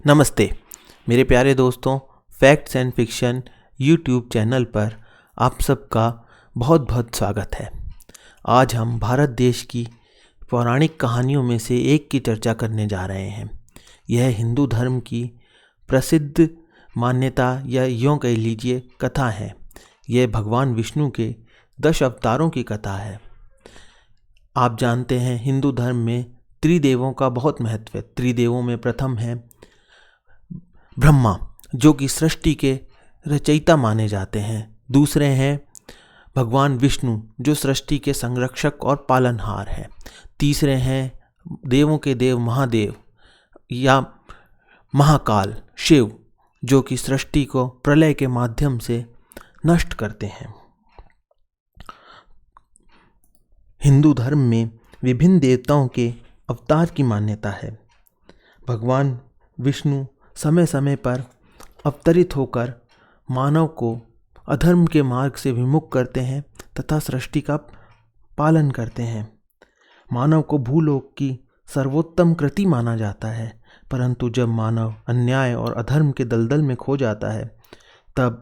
नमस्ते मेरे प्यारे दोस्तों, facts and fiction YouTube channel पर आप सबका बहुत बहुत स्वागत है। आज हम भारत देश की पौराणिक कहानियों में से एक की चर्चा करने जा रहे हैं। यह हिंदू धर्म की प्रसिद्ध मान्यता या यूँ कह लीजिए कथा है। यह भगवान विष्णु के 10 अवतारों की कथा है। आप जानते हैं हिंदू धर्म में त्रिदेवों का बहुत महत्व है। त्रिदेवों में प्रथम है ब्रह्मा, जो कि सृष्टि के रचयिता माने जाते हैं। दूसरे हैं भगवान विष्णु, जो सृष्टि के संरक्षक और पालनहार हैं। तीसरे हैं देवों के देव महादेव या महाकाल शिव, जो कि सृष्टि को प्रलय के माध्यम से नष्ट करते हैं। हिंदू धर्म में विभिन्न देवताओं के अवतार की मान्यता है। भगवान विष्णु समय समय पर अवतरित होकर मानव को अधर्म के मार्ग से विमुख करते हैं तथा सृष्टि का पालन करते हैं। मानव को भूलोक की सर्वोत्तम कृति माना जाता है, परंतु जब मानव अन्याय और अधर्म के दलदल में खो जाता है, तब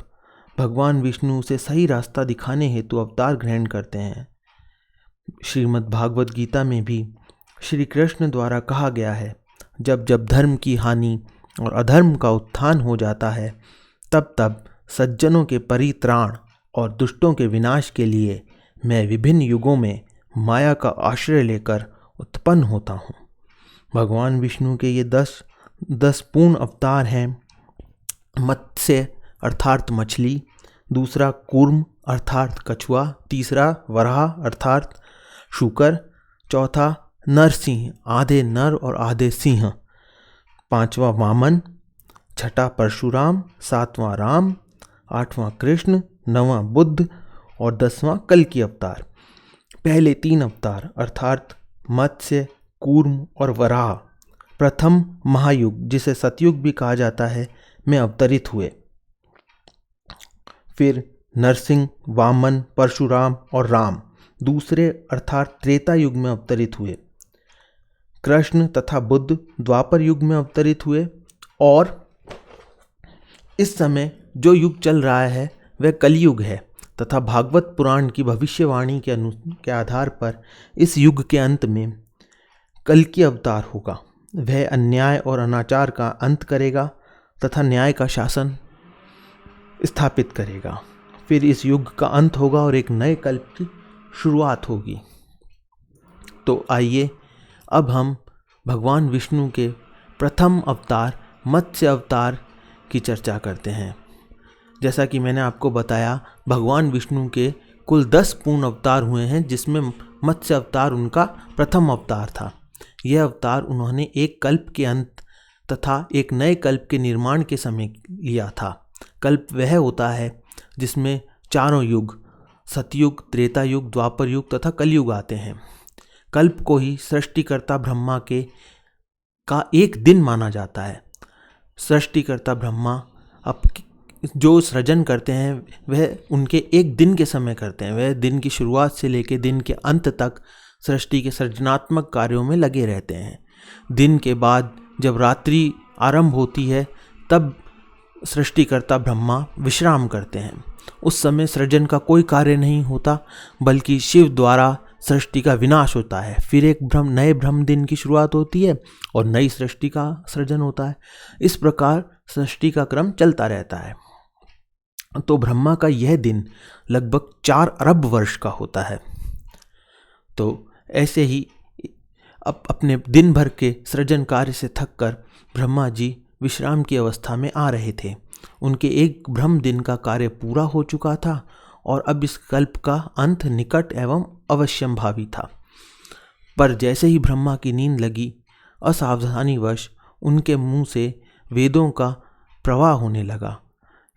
भगवान विष्णु उसे सही रास्ता दिखाने हेतु अवतार ग्रहण करते हैं। श्रीमद् भागवत गीता में भी श्री कृष्ण द्वारा कहा गया है, जब जब धर्म की हानि और अधर्म का उत्थान हो जाता है, तब तब सज्जनों के परित्राण और दुष्टों के विनाश के लिए मैं विभिन्न युगों में माया का आश्रय लेकर उत्पन्न होता हूँ। भगवान विष्णु के ये 10 पूर्ण अवतार हैं। मत्स्य अर्थात मछली, दूसरा कूर्म अर्थात कछुआ, तीसरा वराह अर्थात शूकर, चौथा नरसिंह आधे नर और आधे सिंह, पांचवा वामन, छठा परशुराम, सातवां राम, आठवां कृष्ण, नवां बुद्ध और 10वां कल्कि अवतार। पहले 3 अवतार अर्थात मत्स्य, कूर्म और वराह प्रथम महायुग, जिसे सतयुग भी कहा जाता है, में अवतरित हुए। फिर नरसिंह, वामन, परशुराम और राम दूसरे अर्थात त्रेता युग में अवतरित हुए। कृष्ण तथा बुद्ध द्वापर युग में अवतरित हुए और इस समय जो युग चल रहा है वह कलयुग है तथा भागवत पुराण की भविष्यवाणी के आधार पर इस युग के अंत में कल्कि अवतार होगा। वह अन्याय और अनाचार का अंत करेगा तथा न्याय का शासन स्थापित करेगा। फिर इस युग का अंत होगा और एक नए कल्प की शुरुआत होगी। तो आइए अब हम भगवान विष्णु के प्रथम अवतार मत्स्य अवतार की चर्चा करते हैं। जैसा कि मैंने आपको बताया, भगवान विष्णु के कुल 10 पूर्ण अवतार हुए हैं, जिसमें मत्स्य अवतार उनका प्रथम अवतार था। यह अवतार उन्होंने एक कल्प के अंत तथा एक नए कल्प के निर्माण के समय लिया था। कल्प वह होता है जिसमें चारों युग सतयुग, त्रेता युग, द्वापर युग तथा कलयुग आते हैं। कल्प को ही सृष्टिकर्ता ब्रह्मा का एक दिन माना जाता है। सृष्टिकर्ता ब्रह्मा अब जो सृजन करते हैं वह उनके एक दिन के समय करते हैं। वह दिन की शुरुआत से लेकर दिन के अंत तक सृष्टि के सृजनात्मक कार्यों में लगे रहते हैं। दिन के बाद जब रात्रि आरंभ होती है, तब सृष्टिकर्ता ब्रह्मा विश्राम करते हैं। उस समय सृजन का कोई कार्य नहीं होता, बल्कि शिव द्वारा सृष्टि का विनाश होता है। फिर एक नए ब्रह्म दिन की शुरुआत होती है और नई सृष्टि का सृजन होता है। इस प्रकार सृष्टि का क्रम चलता रहता है। तो ब्रह्मा का यह दिन लगभग 4 अरब वर्ष का होता है। तो ऐसे ही अपने दिन भर के सृजन कार्य से थककर ब्रह्मा जी विश्राम की अवस्था में आ रहे थे। उनके एक ब्रह्म दिन का कार्य पूरा हो चुका था और अब इस कल्प का अंत निकट एवं अवश्यंभावी था। पर जैसे ही ब्रह्मा की नींद लगी, असावधानीवश उनके मुंह से वेदों का प्रवाह होने लगा।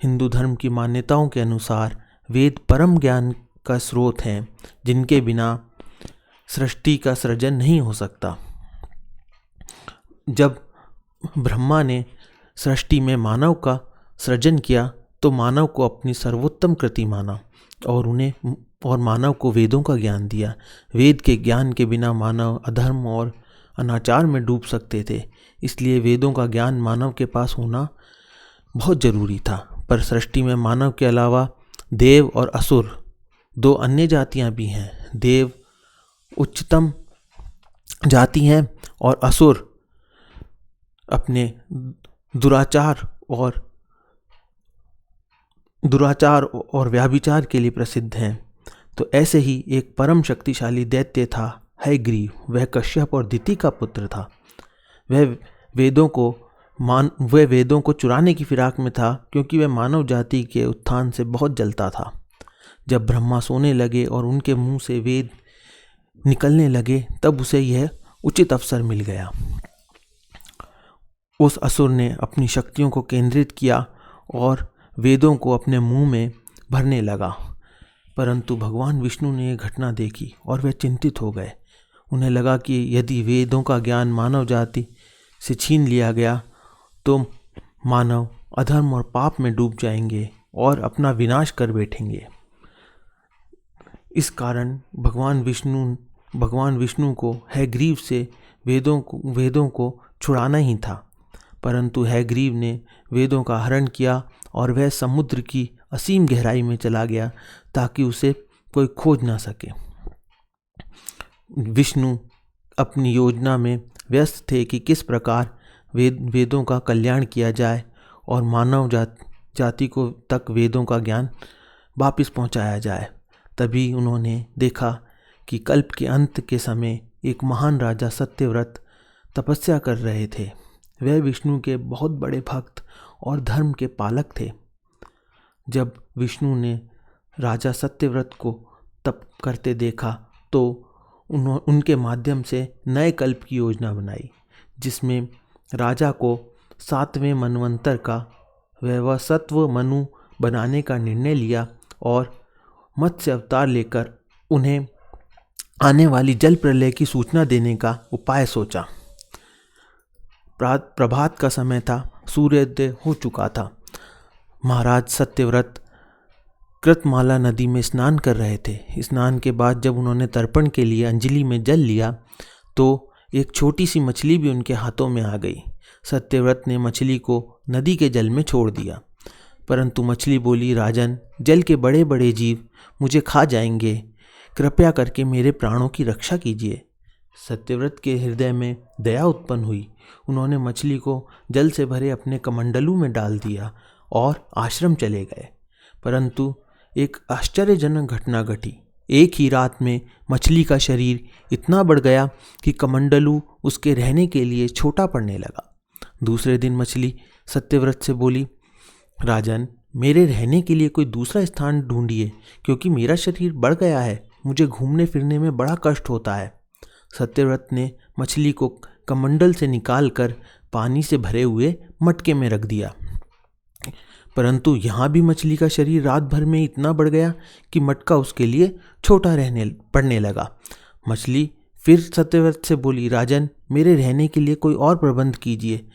हिंदू धर्म की मान्यताओं के अनुसार वेद परम ज्ञान का स्रोत हैं, जिनके बिना सृष्टि का सृजन नहीं हो सकता। जब ब्रह्मा ने सृष्टि में मानव का सृजन किया, तो मानव को अपनी सर्वोत्तम कृति माना और मानव को वेदों का ज्ञान दिया। वेद के ज्ञान के बिना मानव अधर्म और अनाचार में डूब सकते थे। इसलिए वेदों का ज्ञान मानव के पास होना बहुत जरूरी था। पर सृष्टि में मानव के अलावा देव और असुर दो अन्य जातियां भी हैं। देव उच्चतम जाति हैं और असुर अपने दुराचार और व्याभिचार के लिए प्रसिद्ध हैं। तो ऐसे ही एक परम शक्तिशाली दैत्य था हयग्रीव। वह कश्यप और दिति का पुत्र था। वह वेदों को चुराने की फिराक में था, क्योंकि वह मानव जाति के उत्थान से बहुत जलता था। जब ब्रह्मा सोने लगे और उनके मुंह से वेद निकलने लगे, तब उसे यह उचित अवसर मिल गया। उस असुर ने अपनी शक्तियों को केंद्रित किया और वेदों को अपने मुंह में भरने लगा। परंतु भगवान विष्णु ने यह घटना देखी और वे चिंतित हो गए। उन्हें लगा कि यदि वेदों का ज्ञान मानव जाति से छीन लिया गया तो मानव अधर्म और पाप में डूब जाएंगे और अपना विनाश कर बैठेंगे। इस कारण भगवान विष्णु को हयग्रीव से वेदों को छुड़ाना ही था। परंतु हयग्रीव ने वेदों का हरण किया और वह समुद्र की असीम गहराई में चला गया ताकि उसे कोई खोज ना सके। विष्णु अपनी योजना में व्यस्त थे कि किस प्रकार वेदों का कल्याण किया जाए और मानव जाति को तक वेदों का ज्ञान वापस पहुंचाया जाए। तभी उन्होंने देखा कि कल्प के अंत के समय एक महान राजा सत्यव्रत तपस्या कर रहे थे। वह विष्णु के बहुत बड़े भक्त और धर्म के पालक थे। जब विष्णु ने राजा सत्यव्रत को तप करते देखा तो उनके माध्यम से नए कल्प की योजना बनाई, जिसमें राजा को 7वें मनवंतर का वैवस्वत मनु बनाने का निर्णय लिया और मत्स्य अवतार लेकर उन्हें आने वाली जल प्रलय की सूचना देने का उपाय सोचा। प्रभात का समय था, सूर्योदय हो चुका था। महाराज सत्यव्रत कृतमाला नदी में स्नान कर रहे थे। स्नान के बाद जब उन्होंने तर्पण के लिए अंजलि में जल लिया तो एक छोटी सी मछली भी उनके हाथों में आ गई। सत्यव्रत ने मछली को नदी के जल में छोड़ दिया, परंतु मछली बोली, राजन, जल के बड़े बड़े जीव मुझे खा जाएंगे, कृपया करके मेरे प्राणों की रक्षा कीजिए। सत्यव्रत के हृदय में दया उत्पन्न हुई। उन्होंने मछली को जल से भरे अपने कमंडलू में डाल दिया और आश्रम चले गए। परंतु एक आश्चर्यजनक घटना घटी। एक ही रात में मछली का शरीर इतना बढ़ गया कि कमंडलू उसके रहने के लिए छोटा पड़ने लगा। दूसरे दिन मछली सत्यव्रत से बोली, राजन, मेरे रहने के लिए कोई दूसरा स्थान ढूंढिए, क्योंकि मेरा शरीर बढ़ गया है। मुझे घूमने फिरने में बड़ा कष्ट होता है। सत्यव्रत ने मछली को कमंडल से निकालकर पानी से भरे हुए मटके में रख दिया, परंतु यहाँ भी मछली का शरीर रात भर में इतना बढ़ गया कि मटका उसके लिए छोटा पड़ने लगा। मछली फिर सत्यव्रत से बोली, राजन, मेरे रहने के लिए कोई और प्रबंध कीजिए,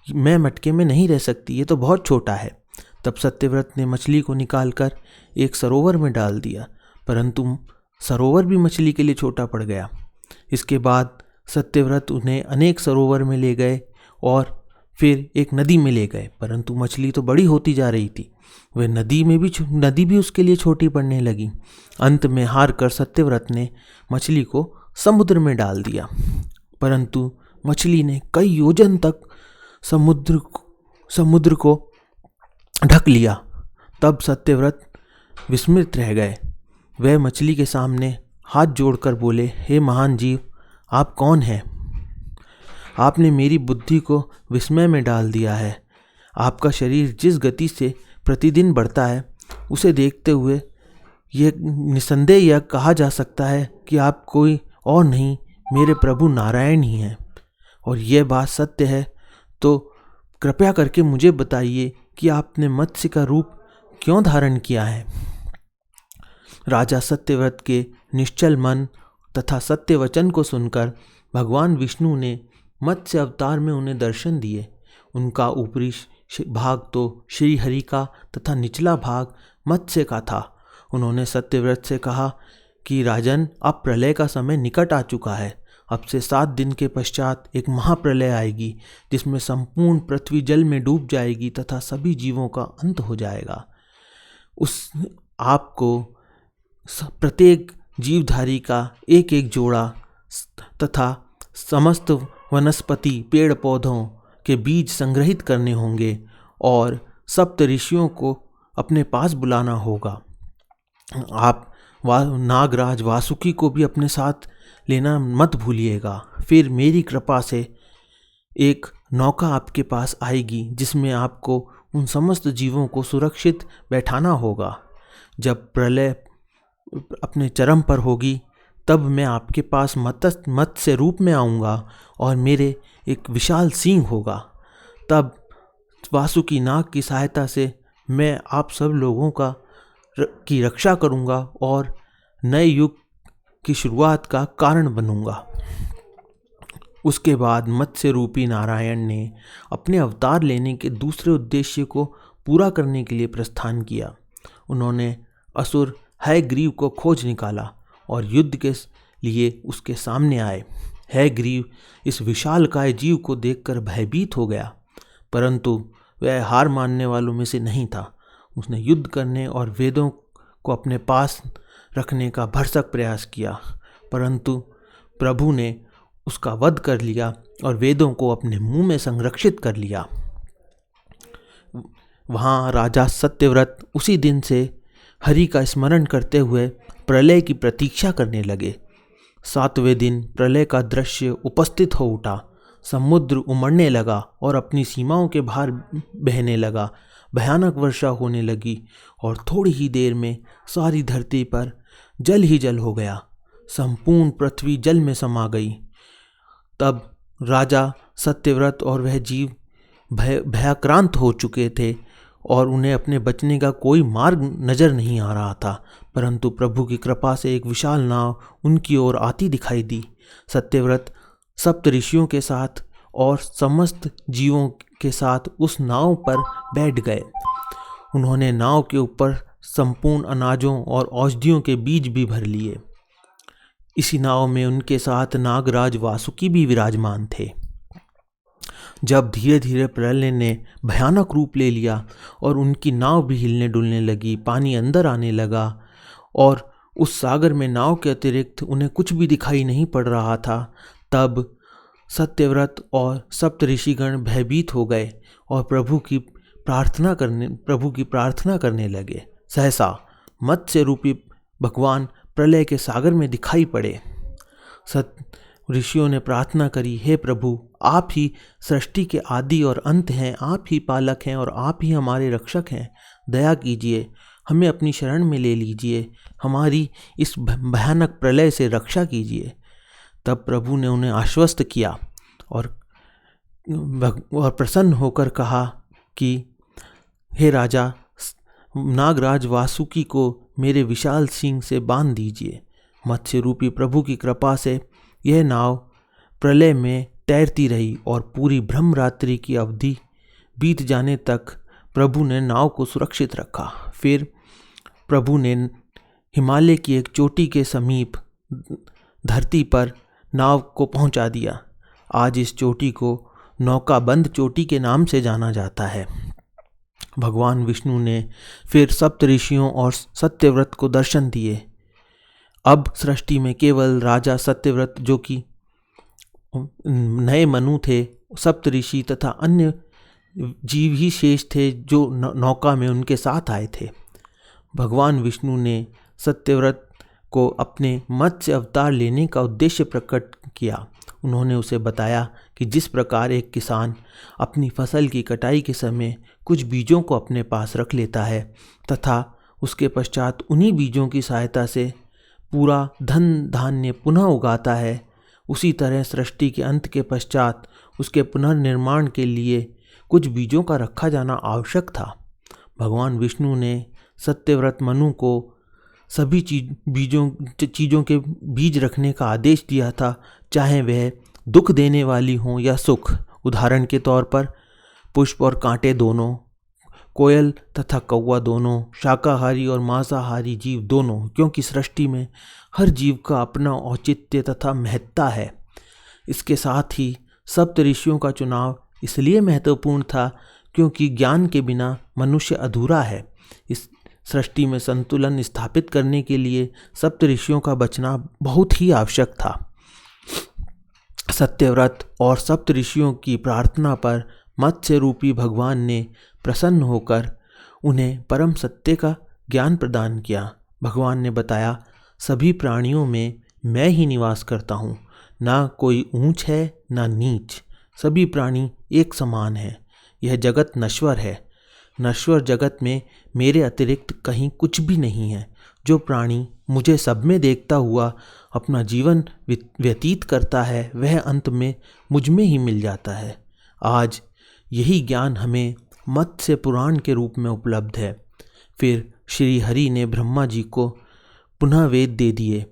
मैं मटके में नहीं रह सकती, ये तो बहुत छोटा है। तब सत्यव्रत ने मछली को निकालकर एक सरोवर में डाल दिया, परंतु सरोवर भी मछली के लिए छोटा पड़ गया। इसके बाद सत्यव्रत उन्हें अनेक सरोवर में ले गए और फिर एक नदी में ले गए, परंतु मछली तो बड़ी होती जा रही थी। वह नदी भी उसके लिए छोटी पड़ने लगी। अंत में हार कर सत्यव्रत ने मछली को समुद्र में डाल दिया, परंतु मछली ने कई योजन तक समुद्र को ढक लिया। तब सत्यव्रत विस्मित रह गए। वह मछली के सामने हाथ जोड़कर बोले, हे महान जीव, आप कौन हैं? आपने मेरी बुद्धि को विस्मय में डाल दिया है। आपका शरीर जिस गति से प्रतिदिन बढ़ता है, उसे देखते हुए यह निसंदेह यह कहा जा सकता है कि आप कोई और नहीं, मेरे प्रभु नारायण ही हैं। और यह बात सत्य है तो कृपया करके मुझे बताइए कि आपने मत्स्य का रूप क्यों धारण किया है। राजा सत्यव्रत के निश्चल मन तथा सत्य वचन को सुनकर भगवान विष्णु ने मत्स्य अवतार में उन्हें दर्शन दिए। उनका ऊपरी भाग तो श्री हरि का तथा निचला भाग मत्स्य का था। उन्होंने सत्यव्रत से कहा कि राजन, अब प्रलय का समय निकट आ चुका है, अब से 7 दिन के पश्चात एक महाप्रलय आएगी जिसमें संपूर्ण पृथ्वी जल में डूब जाएगी तथा सभी जीवों का अंत हो जाएगा। उस आपको प्रत्येक जीवधारी का एक एक जोड़ा तथा समस्त वनस्पति पेड़ पौधों के बीज संग्रहित करने होंगे और सप्त ऋषियों को अपने पास बुलाना होगा। आप नागराज वासुकी को भी अपने साथ लेना मत भूलिएगा। फिर मेरी कृपा से एक नौका आपके पास आएगी जिसमें आपको उन समस्त जीवों को सुरक्षित बैठाना होगा। जब प्रलय अपने चरम पर होगी तब मैं आपके पास मत्स्य रूप में आऊँगा और मेरे एक विशाल सींग होगा। तब वासुकी नाग की सहायता से मैं आप सब लोगों की रक्षा करूँगा और नए युग की शुरुआत का कारण बनूँगा। उसके बाद मत्स्य रूपी नारायण ने अपने अवतार लेने के दूसरे उद्देश्य को पूरा करने के लिए प्रस्थान किया। उन्होंने असुर हयग्रीव को खोज निकाला और युद्ध के लिए उसके सामने आए। हयग्रीव इस विशालकाय जीव को देखकर भयभीत हो गया, परंतु वह हार मानने वालों में से नहीं था। उसने युद्ध करने और वेदों को अपने पास रखने का भरसक प्रयास किया, परंतु प्रभु ने उसका वध कर लिया और वेदों को अपने मुंह में संरक्षित कर लिया। वहाँ राजा सत्यव्रत उसी दिन से हरि का स्मरण करते हुए प्रलय की प्रतीक्षा करने लगे। 7वें दिन प्रलय का दृश्य उपस्थित हो उठा। समुद्र उमड़ने लगा और अपनी सीमाओं के बाहर बहने लगा। भयानक वर्षा होने लगी और थोड़ी ही देर में सारी धरती पर जल ही जल हो गया। संपूर्ण पृथ्वी जल में समा गई। तब राजा सत्यव्रत और वह जीव भयाक्रांत हो चुके थे और उन्हें अपने बचने का कोई मार्ग नजर नहीं आ रहा था, परंतु प्रभु की कृपा से एक विशाल नाव उनकी ओर आती दिखाई दी। सत्यव्रत सप्त ऋषियों के साथ और समस्त जीवों के साथ उस नाव पर बैठ गए। उन्होंने नाव के ऊपर संपूर्ण अनाजों और औषधियों के बीज भी भर लिए। इसी नाव में उनके साथ नागराज वासुकी भी विराजमान थे। जब धीरे धीरे प्रलय ने भयानक रूप ले लिया और उनकी नाव भी हिलने डुलने लगी, पानी अंदर आने लगा और उस सागर में नाव के अतिरिक्त उन्हें कुछ भी दिखाई नहीं पड़ रहा था, तब सत्यव्रत और सप्त ऋषिगण भयभीत हो गए और प्रभु की प्रार्थना करने लगे। सहसा मत्स्य रूपी भगवान प्रलय के सागर में दिखाई पड़े। ऋषियों ने प्रार्थना करी, हे प्रभु, आप ही सृष्टि के आदि और अंत हैं, आप ही पालक हैं और आप ही हमारे रक्षक हैं। दया कीजिए, हमें अपनी शरण में ले लीजिए, हमारी इस भयानक प्रलय से रक्षा कीजिए। तब प्रभु ने उन्हें आश्वस्त किया और प्रसन्न होकर कहा कि हे राजा, नागराज वासुकी को मेरे विशाल सींग से बांध दीजिए। मत्स्य रूपी प्रभु की कृपा से यह नाव प्रलय में तैरती रही और पूरी ब्रह्मरात्रि की अवधि बीत जाने तक प्रभु ने नाव को सुरक्षित रखा। फिर प्रभु ने हिमालय की एक चोटी के समीप धरती पर नाव को पहुंचा दिया। आज इस चोटी को नौकाबंद चोटी के नाम से जाना जाता है। भगवान विष्णु ने फिर सप्त ऋषियों और सत्यव्रत को दर्शन दिए। अब सृष्टि में केवल राजा सत्यव्रत, जो कि नए मनु थे, सप्त ऋषि तथा अन्य जीव ही शेष थे जो नौका में उनके साथ आए थे। भगवान विष्णु ने सत्यव्रत को अपने मत्स्य अवतार लेने का उद्देश्य प्रकट किया। उन्होंने उसे बताया कि जिस प्रकार एक किसान अपनी फसल की कटाई के समय कुछ बीजों को अपने पास रख लेता है तथा उसके पश्चात उन्हीं बीजों की सहायता से पूरा धन धान्य पुनः उगाता है, उसी तरह सृष्टि के अंत के पश्चात उसके पुनर्निर्माण के लिए कुछ बीजों का रखा जाना आवश्यक था। भगवान विष्णु ने सत्यव्रत मनु को सभी चीज़ों के बीज रखने का आदेश दिया था, चाहे वह दुख देने वाली हों या सुख। उदाहरण के तौर पर पुष्प और कांटे दोनों, कोयल तथा कौवा दोनों, शाकाहारी और मांसाहारी जीव दोनों, क्योंकि सृष्टि में हर जीव का अपना औचित्य तथा महत्ता है। इसके साथ ही सप्तऋषियों का चुनाव इसलिए महत्वपूर्ण था क्योंकि ज्ञान के बिना मनुष्य अधूरा है। इस सृष्टि में संतुलन स्थापित करने के लिए सप्तऋषियों का बचना बहुत ही आवश्यक था। सत्यव्रत और सप्तऋषियों की प्रार्थना पर मत्स्य रूपी भगवान ने प्रसन्न होकर उन्हें परम सत्य का ज्ञान प्रदान किया। भगवान ने बताया, सभी प्राणियों में मैं ही निवास करता हूँ, ना कोई ऊंच है ना नीच, सभी प्राणी एक समान है। यह जगत नश्वर है, नश्वर जगत में मेरे अतिरिक्त कहीं कुछ भी नहीं है। जो प्राणी मुझे सब में देखता हुआ अपना जीवन व्यतीत करता है वह अंत में मुझ में ही मिल जाता है। आज यही ज्ञान हमें मत्स्य पुराण के रूप में उपलब्ध है। फिर श्री हरि ने ब्रह्मा जी को पुनः वेद दे दिए।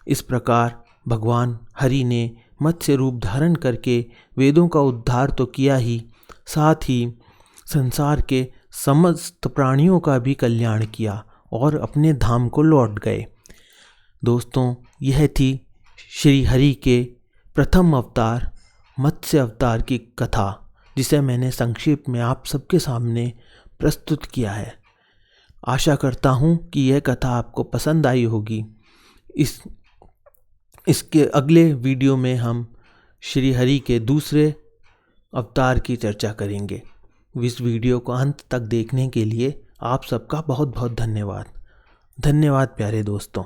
इस प्रकार भगवान हरि ने मत्स्य रूप धारण करके वेदों का उद्धार तो किया ही, साथ ही संसार के समस्त प्राणियों का भी कल्याण किया और अपने धाम को लौट गए। दोस्तों, यह थी श्री हरि के प्रथम अवतार मत्स्य अवतार की कथा, जिसे मैंने संक्षेप में आप सबके सामने प्रस्तुत किया है। आशा करता हूँ कि यह कथा आपको पसंद आई होगी। इसके अगले वीडियो में हम श्री हरि के दूसरे अवतार की चर्चा करेंगे। इस वीडियो को अंत तक देखने के लिए आप सबका बहुत बहुत धन्यवाद। धन्यवाद प्यारे दोस्तों।